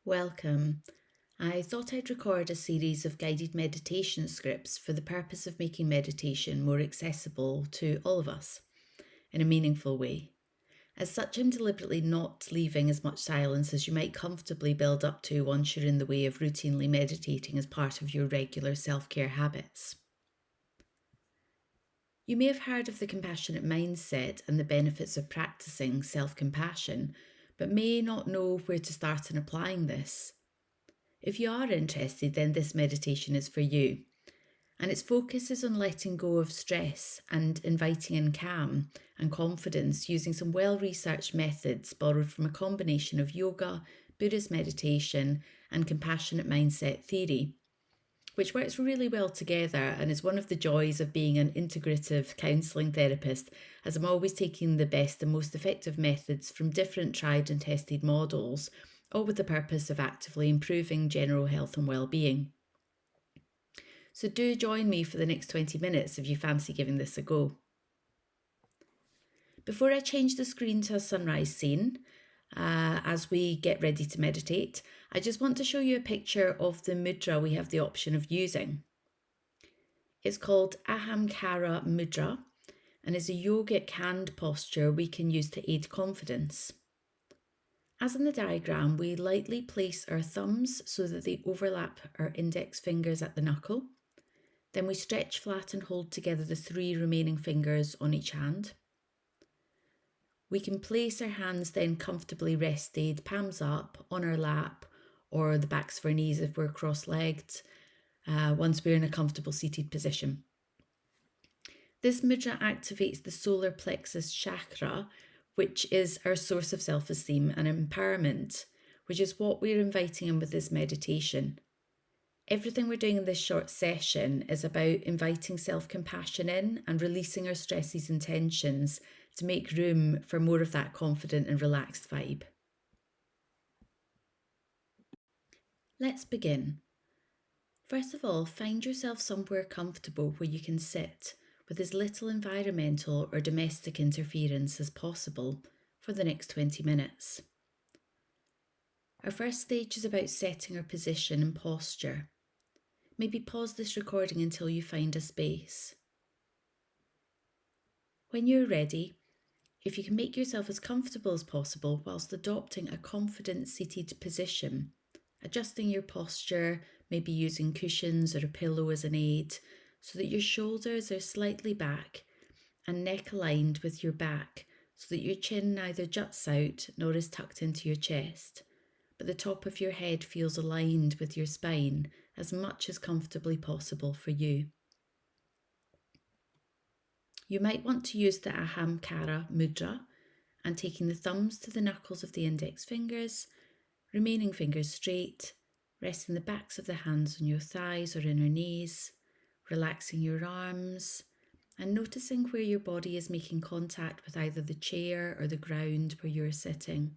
Welcome. I thought I'd record a series of guided meditation scripts for the purpose of making meditation more accessible to all of us in a meaningful way. As such, I'm deliberately not leaving as much silence as you might comfortably build up to once you're in the way of routinely meditating as part of your regular self-care habits. You may have heard of the compassionate mindset and the benefits of practicing self-compassion, but may not know where to start in applying this. If you are interested, then this meditation is for you. And its focus is on letting go of stress and inviting in calm and confidence using some well-researched methods borrowed from a combination of yoga, Buddhist meditation, and compassionate mindset theory, which works really well together and is one of the joys of being an integrative counselling therapist, as I'm always taking the best and most effective methods from different tried and tested models, all with the purpose of actively improving general health and well-being. So do join me for the next 20 minutes if you fancy giving this a go. Before I change the screen to a sunrise scene, as we get ready to meditate, I just want to show you a picture of the mudra we have the option of using. It's called Ahamkara Mudra and is a yogic hand posture we can use to aid confidence. As in the diagram, we lightly place our thumbs so that they overlap our index fingers at the knuckle. Then we stretch flat and hold together the 3 remaining fingers on each hand. We can place our hands then comfortably rested, palms up, on our lap or the backs of our knees if we're cross-legged, once we're in a comfortable seated position. This mudra activates the solar plexus chakra, which is our source of self-esteem and empowerment, which is what we're inviting in with this meditation. Everything we're doing in this short session is about inviting self-compassion in and releasing our stresses and tensions to make room for more of that confident and relaxed vibe. Let's begin. First of all, find yourself somewhere comfortable where you can sit with as little environmental or domestic interference as possible for the next 20 minutes. Our first stage is about setting our position and posture. Maybe pause this recording until you find a space. When you're ready, if you can make yourself as comfortable as possible whilst adopting a confident seated position, adjusting your posture, maybe using cushions or a pillow as an aid, so that your shoulders are slightly back and neck aligned with your back so that your chin neither juts out nor is tucked into your chest, but the top of your head feels aligned with your spine as much as comfortably possible for you. You might want to use the Ahamkara Mudra and taking the thumbs to the knuckles of the index fingers, remaining fingers straight, resting the backs of the hands on your thighs or inner knees, relaxing your arms and noticing where your body is making contact with either the chair or the ground where you're sitting.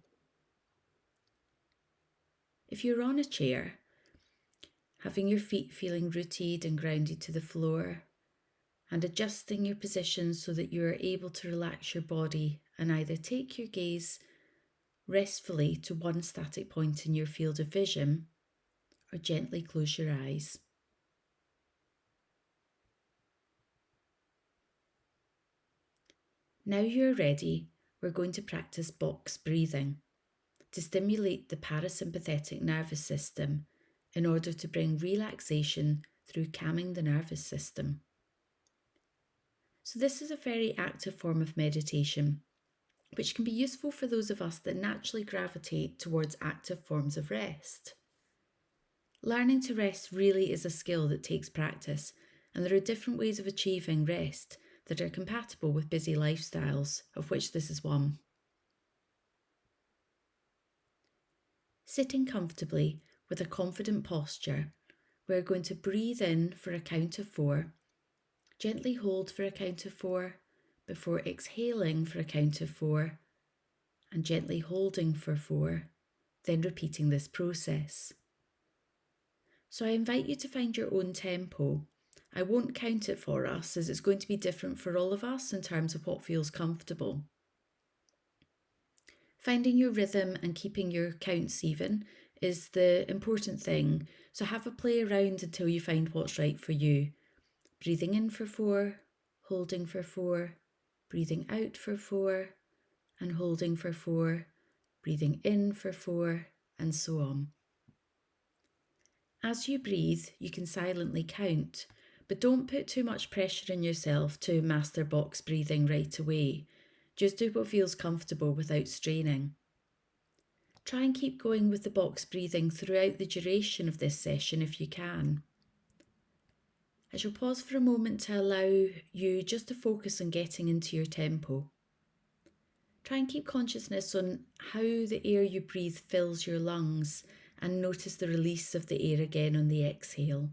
If you're on a chair, having your feet feeling rooted and grounded to the floor, and adjusting your position so that you are able to relax your body and either take your gaze restfully to one static point in your field of vision or gently close your eyes. Now you're ready, we're going to practice box breathing to stimulate the parasympathetic nervous system in order to bring relaxation through calming the nervous system. So this is a very active form of meditation, which can be useful for those of us that naturally gravitate towards active forms of rest. Learning to rest really is a skill that takes practice, and there are different ways of achieving rest that are compatible with busy lifestyles, of which this is one. Sitting comfortably with a confident posture, we're going to breathe in for a count of 4, gently hold for a count of 4, before exhaling for a count of 4, and gently holding for 4, then repeating this process. So I invite you to find your own tempo. I won't count it for us as it's going to be different for all of us in terms of what feels comfortable. Finding your rhythm and keeping your counts even is the important thing. So have a play around until you find what's right for you. Breathing in for 4, holding for 4, breathing out for 4, and holding for 4, breathing in for 4, and so on. As you breathe, you can silently count, but don't put too much pressure on yourself to master box breathing right away. Just do what feels comfortable without straining. Try and keep going with the box breathing throughout the duration of this session if you can. I shall pause for a moment to allow you just to focus on getting into your tempo. Try and keep consciousness on how the air you breathe fills your lungs, and notice the release of the air again on the exhale.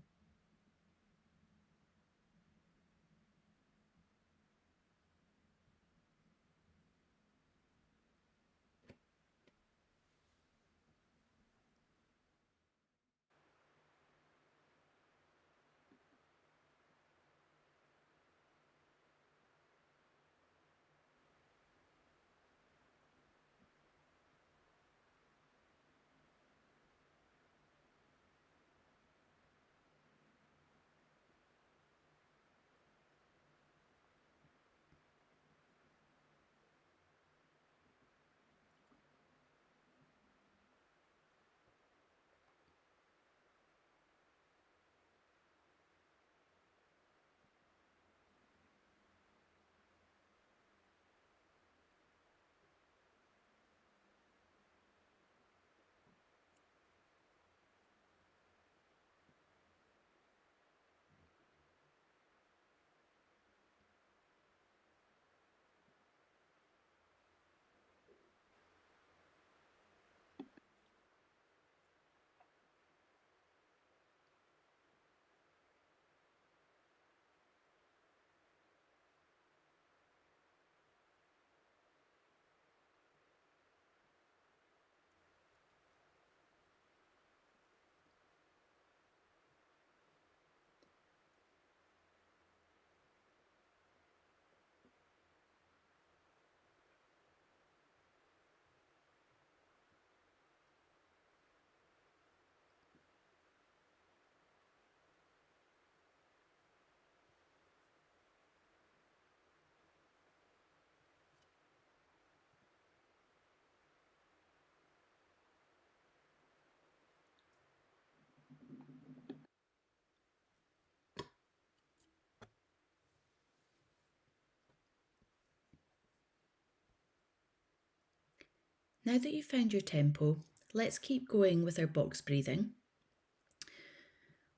Now that you've found your tempo, let's keep going with our box breathing.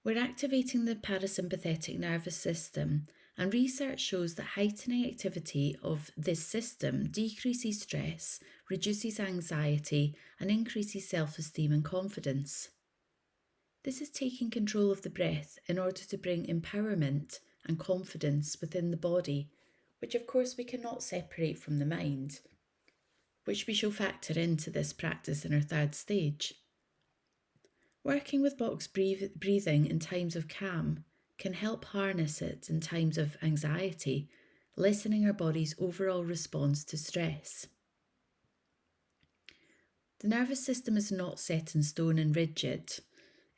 We're activating the parasympathetic nervous system, and research shows that heightening activity of this system decreases stress, reduces anxiety, and increases self-esteem and confidence. This is taking control of the breath in order to bring empowerment and confidence within the body, which of course we cannot separate from the mind, which we shall factor into this practice in our third stage. Working with box breathing in times of calm can help harness it in times of anxiety, lessening our body's overall response to stress. The nervous system is not set in stone and rigid.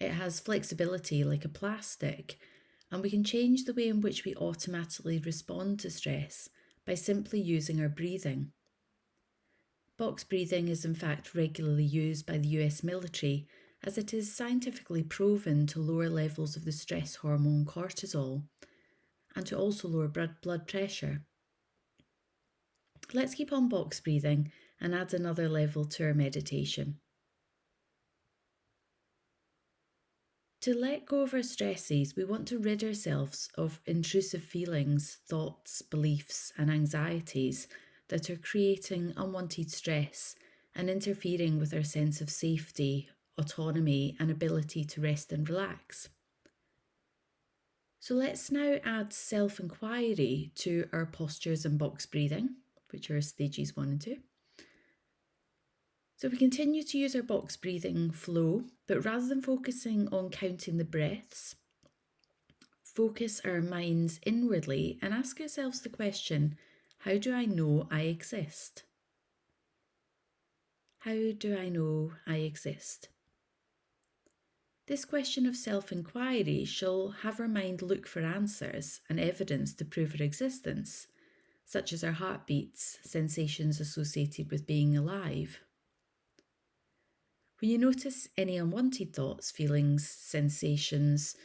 It has flexibility like a plastic, and we can change the way in which we automatically respond to stress by simply using our breathing. Box breathing is in fact regularly used by the US military, as it is scientifically proven to lower levels of the stress hormone cortisol and to also lower blood pressure. Let's keep on box breathing and add another level to our meditation. To let go of our stresses, we want to rid ourselves of intrusive feelings, thoughts, beliefs, and anxieties that are creating unwanted stress and interfering with our sense of safety, autonomy, and ability to rest and relax. So let's now add self-inquiry to our postures and box breathing, which are stages 1 and 2. So we continue to use our box breathing flow, but rather than focusing on counting the breaths, focus our minds inwardly and ask ourselves the question, how do I know I exist? How do I know I exist? This question of self-inquiry shall have our mind look for answers and evidence to prove our existence, such as our heartbeats, sensations associated with being alive. When you notice any unwanted thoughts, feelings, sensations,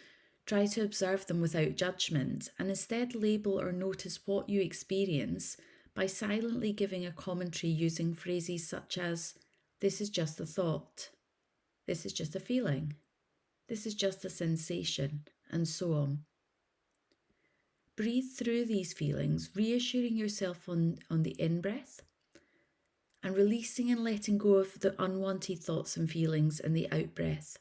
try to observe them without judgment and instead label or notice what you experience by silently giving a commentary using phrases such as, "This is just a thought," "This is just a feeling," "This is just a sensation," and so on. Breathe through these feelings, reassuring yourself on the in breath and releasing and letting go of the unwanted thoughts and feelings in the out breath.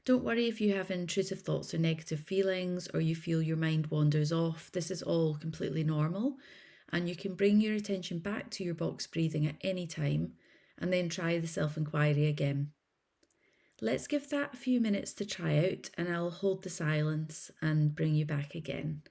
Don't worry if you have intrusive thoughts or negative feelings or you feel your mind wanders off. This is all completely normal, and you can bring your attention back to your box breathing at any time and then try the self-inquiry again. Let's give that a few minutes to try out, and I'll hold the silence and bring you back again.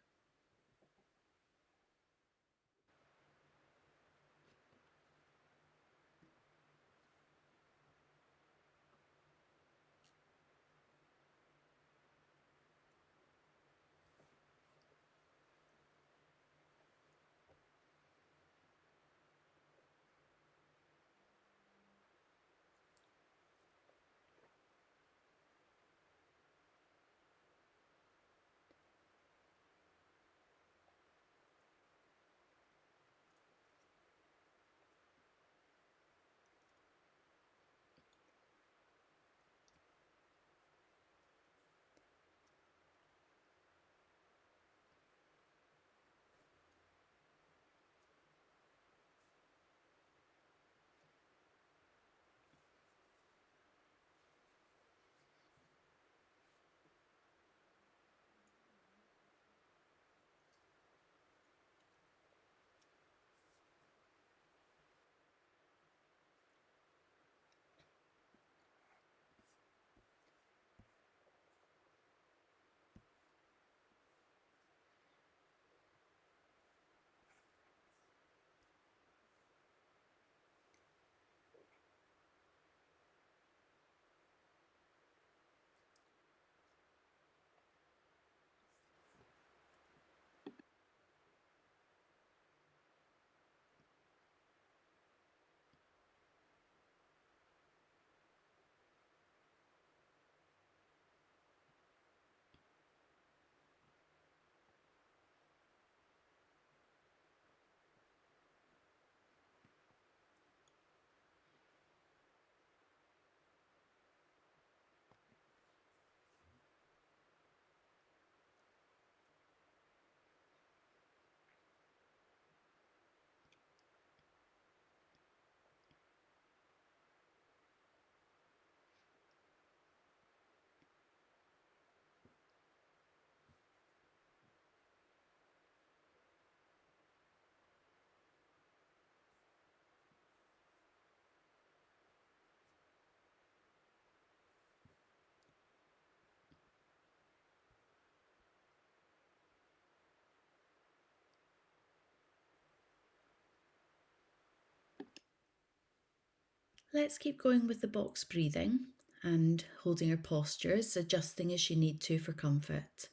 Let's keep going with the box breathing and holding our postures, adjusting as you need to for comfort.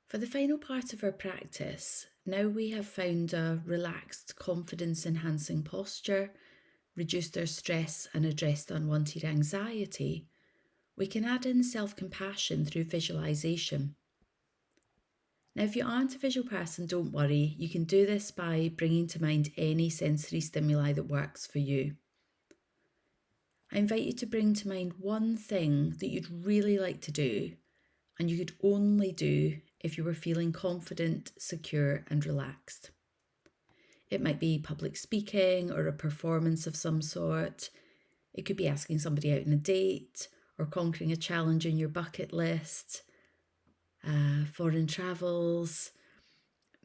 For the final part of our practice, now we have found a relaxed, confidence-enhancing posture, reduced our stress and addressed unwanted anxiety, we can add in self-compassion through visualization. Now, if you aren't a visual person, don't worry. You can do this by bringing to mind any sensory stimuli that works for you. I invite you to bring to mind one thing that you'd really like to do, and you could only do if you were feeling confident, secure, and relaxed. It might be public speaking or a performance of some sort. It could be asking somebody out on a date or conquering a challenge on your bucket list, foreign travels.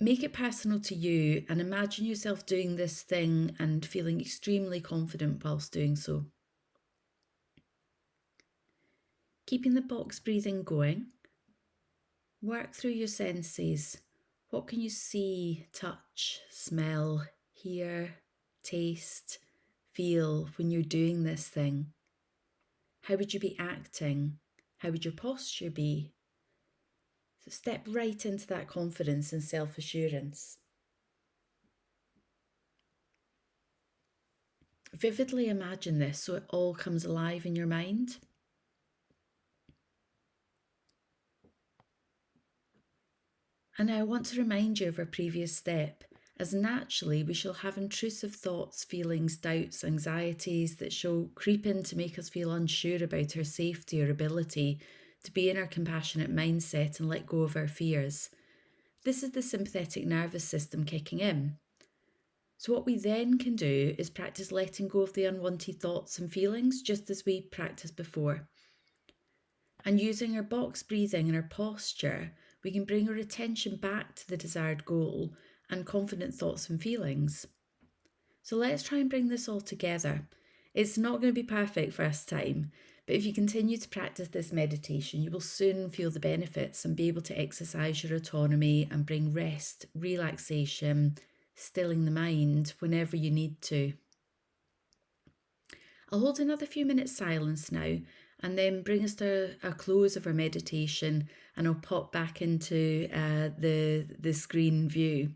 Make it personal to you and imagine yourself doing this thing and feeling extremely confident whilst doing so. Keeping the box breathing going, work through your senses. What can you see, touch, smell, hear, taste, feel when you're doing this thing? How would you be acting? How would your posture be? So step right into that confidence and self-assurance. Vividly imagine this so it all comes alive in your mind. And now I want to remind you of our previous step, as naturally we shall have intrusive thoughts, feelings, doubts, anxieties that shall creep in to make us feel unsure about our safety or ability to be in our compassionate mindset and let go of our fears. This is the sympathetic nervous system kicking in. So, what we then can do is practice letting go of the unwanted thoughts and feelings, just as we practiced before. And using our box breathing and our posture, we can bring our attention back to the desired goal and confident thoughts and feelings. So let's try and bring this all together. It's not going to be perfect first time, but if you continue to practice this meditation, you will soon feel the benefits and be able to exercise your autonomy and bring rest, relaxation, stilling the mind whenever you need to. I'll hold another few minutes silence now and then bring us to a close of our meditation, and I'll pop back into the screen view.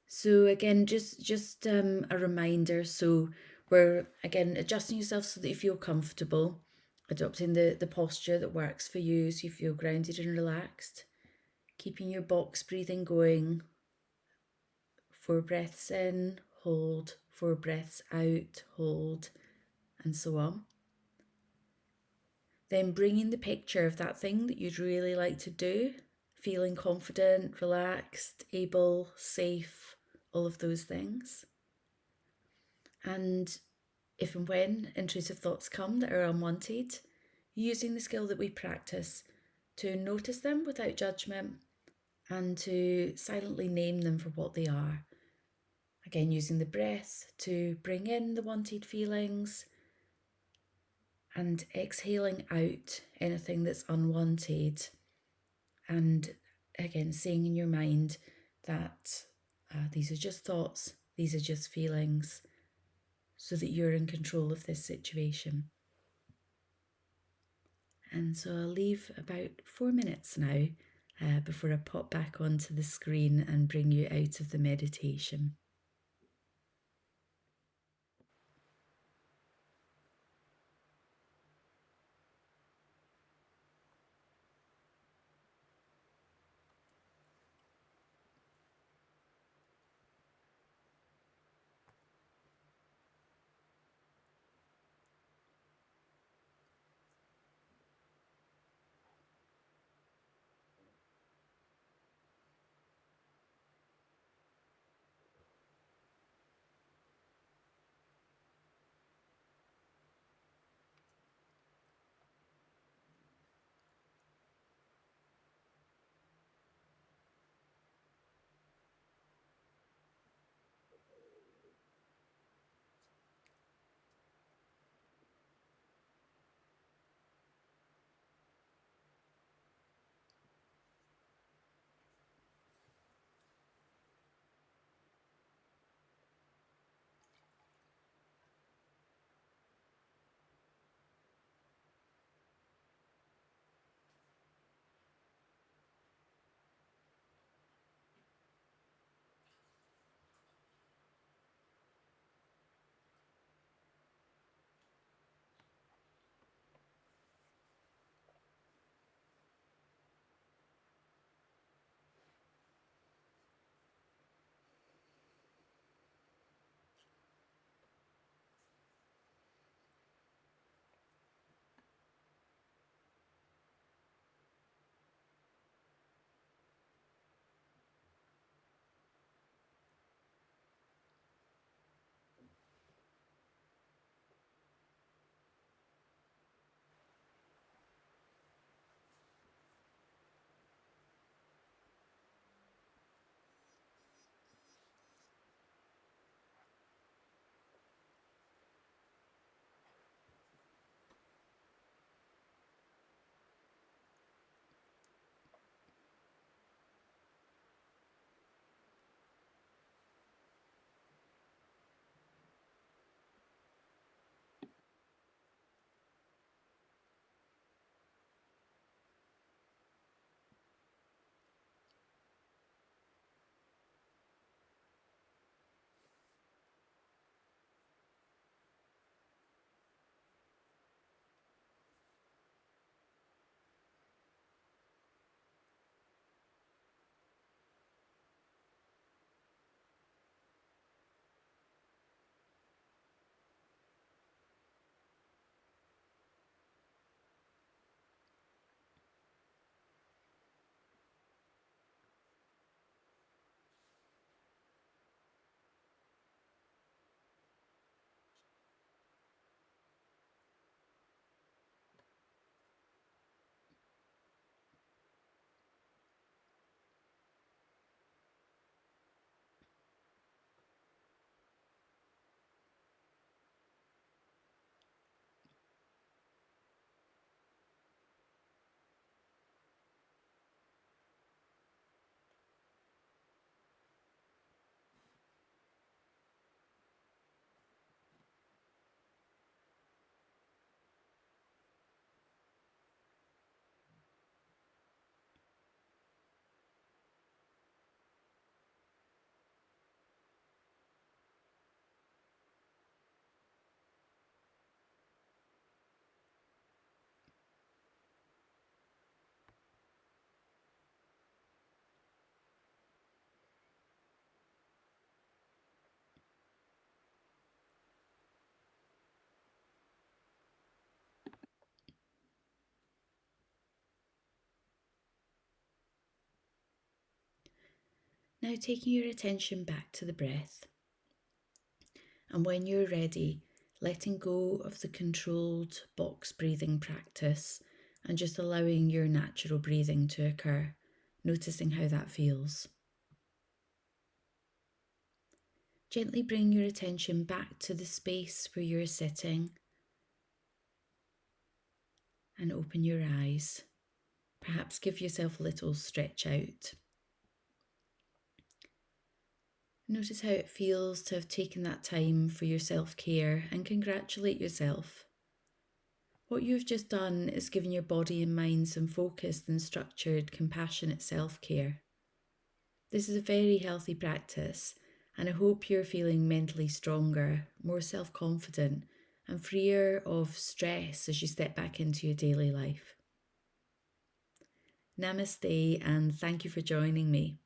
So again, just a reminder. So we're again adjusting yourself so that you feel comfortable, adopting the posture that works for you so you feel grounded and relaxed, keeping your box breathing going. 4 breaths in, hold, 4 breaths out, hold, and so on. Then bringing the picture of that thing that you'd really like to do, feeling confident, relaxed, able, safe, all of those things. And if and when intrusive thoughts come that are unwanted, using the skill that we practice to notice them without judgment and to silently name them for what they are. Again, using the breath to bring in the wanted feelings and exhaling out anything that's unwanted. And again, saying in your mind that these are just thoughts, these are just feelings, so that you're in control of this situation. And so I'll leave about 4 minutes now before I pop back onto the screen and bring you out of the meditation. Now taking your attention back to the breath. And when you're ready, letting go of the controlled box breathing practice and just allowing your natural breathing to occur, noticing how that feels. Gently bring your attention back to the space where you're sitting and open your eyes. Perhaps give yourself a little stretch out. Notice how it feels to have taken that time for your self-care and congratulate yourself. What you've just done is given your body and mind some focused and structured, compassionate self-care. This is a very healthy practice, and I hope you're feeling mentally stronger, more self-confident, and freer of stress as you step back into your daily life. Namaste, and thank you for joining me.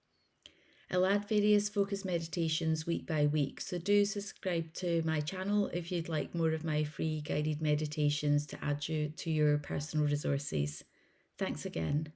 I'll add various focus meditations week by week, so do subscribe to my channel if you'd like more of my free guided meditations to add you to your personal resources. Thanks again.